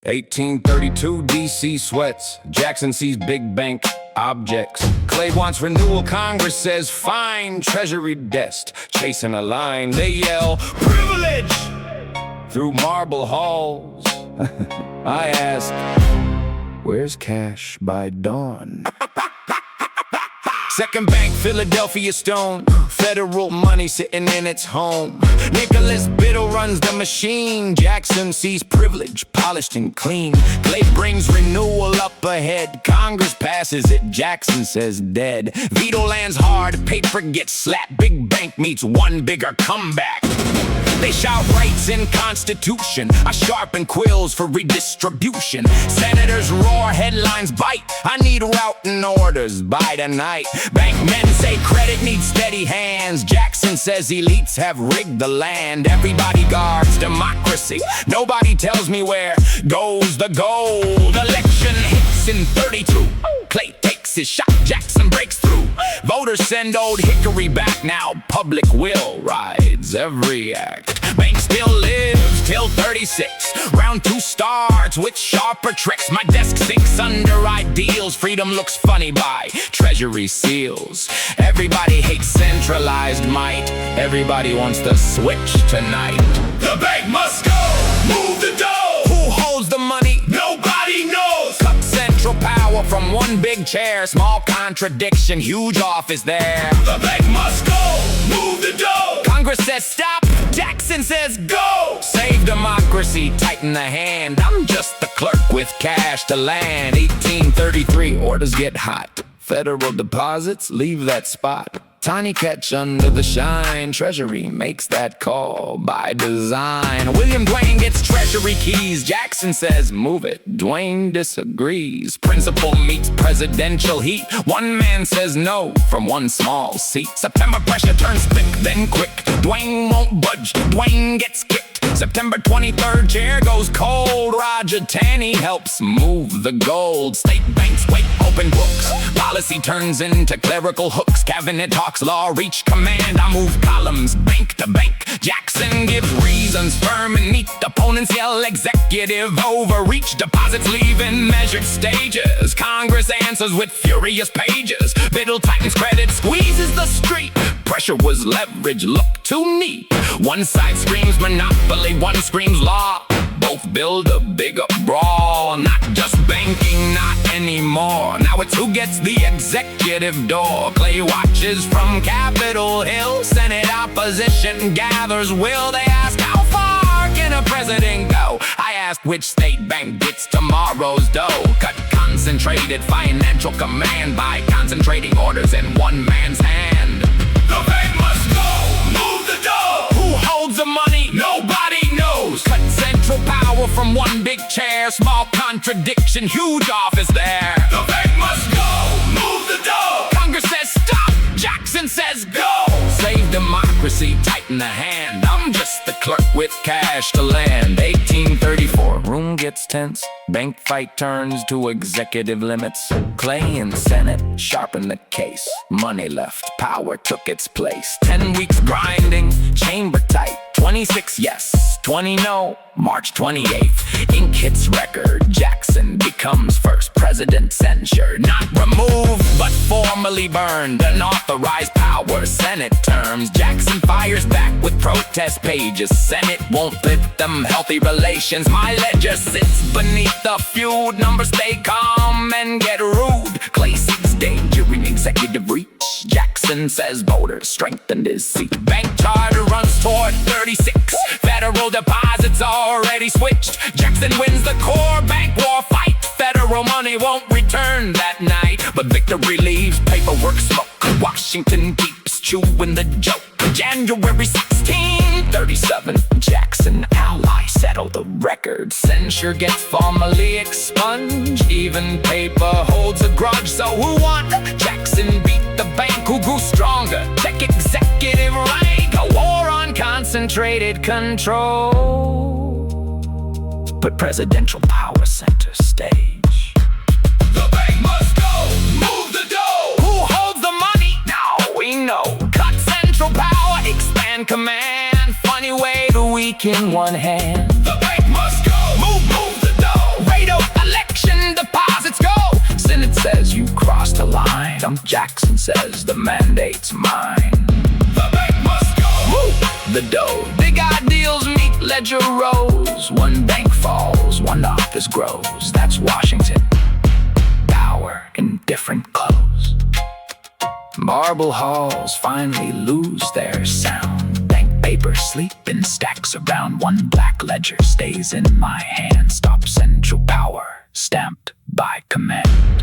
1832, DC sweats. Jackson sees big bank objects. Clay wants renewal. Congress says fine. Treasury desk chasing a line. They yell privilege through marble halls. I ask, where's cash by dawn? Second Bank, Philadelphia Stone. Federal money sitting in its home. Nicholas Biddle runs the machine. Jackson sees privilege polished and clean. Clay brings renewal up ahead. Congress passes it. Jackson says dead. Veto lands hard. Paper gets slapped. Big bank meets one bigger comeback. They shout rights in Constitution. I sharpen quills for redistribution. Senators roar, headlines bite. I need routing orders by tonight. Bankmen say credit needs steady hands. Jackson says elites have rigged the land. Everybody guards democracy. Nobody tells me where goes the gold. Election hits in 32. Clay takes his shot. Jackson breaks through. Voters send old Hickory back. Now public will rides every act. Bank still lives till 36. Round 2 starts with sharper tricks. My desk sinks under ideals. Freedom looks funny by Treasury seals. Everybody hates centralized might. Everybody wants to switch tonight. The bank must go. Move the dough. Who holds the money? Nobody knows. Cut central power from one big chair. Small contradiction, huge office there. The bank must go. Move the dough. Congress says stop. Jackson says go. Save democracy, tighten the hand. I'm just the clerk with cash to land. 1833, orders get hot. Federal deposits leave that spot. Tiny catch under the shine. Treasury makes that call by design. William Duane gets Treasury keys. Jackson says move it. Duane disagrees. Principal meets presidential heat. One man says no from one small seat. September pressure turns thick, then quick. Duane won't budge. Duane gets kicked. September 23rd, chair goes cold. Roger Taney helps move the gold. State banks wait, open books. Policy turns into clerical hooks. Cabinet talks, law reach command. I move columns, bank to bank. Jackson gives reasons, firm and neat. Opponents yell executive overreach. Deposits leave in measured stages. Congress answers with furious pages. Biddle tightens credit, squeezes the street. Pressure was leverage, look too neat. One side screams monopoly, one screams law. Both build a bigger brawl. Not just banking, not anymore. Now it's who gets the executive door. Clay watches from Capitol Hill. Senate opposition gathers will. They ask how far can a president go? I ask which state bank gets tomorrow's dough. Cut concentrated financial command by concentrating orders in one man's hand. The bank must go. Move the dough. Who holds the money? Nobody knows. Cut central power from one big chair. Small contradiction, huge office there. The bank must go. Move the dough. Congress says stop. Jackson says go. Save democracy, tighten the hand. I'm just the clerk with cash to land. 1834, room gets tense. Bank fight turns to executive limits. Clay and Senate sharpen the case. Money left, power took its place. 10 weeks grinding, chamber tight. 26 yes, 20 no. March 28th, ink hits record. Jackson becomes first president. Censure, not removed, but formally burned. Unauthorized power, Senate terms. Jackson fires back with protest pages. Senate won't lift them healthy relations. My ledger sits beneath the feud. Numbers stay calm and get rude. Clay sees danger in executive reach. Jackson says voters strengthened his seat. Bank charter runs toward 36. Federal deposits already switched. Jackson wins the core bank war fight. Federal money won't return that night, but victory leaves paperwork smoke. Washington keeps chewing the joke. January 1637, Jackson allies settle the record. Censure gets formally expunged. Even paper holds a grudge. So who won? Jackson beat the bank. Who grew stronger? Tech executive rank. A war on concentrated control. Put presidential power center stage. The bank must go. Move the dough. Who holds the money? Now we know. Cut central power, expand command. Funny way to weaken one hand. The bank must go. Move the dough. Stump Jackson says the mandate's mine. The bank must go. Move the dough. Big ideals meet ledger rows. One bank falls, one office grows. That's Washington. Power in different clothes. Marble halls finally lose their sound. Bank papers sleep in stacks around. One black ledger stays in my hand. Stop central power, stamped by command.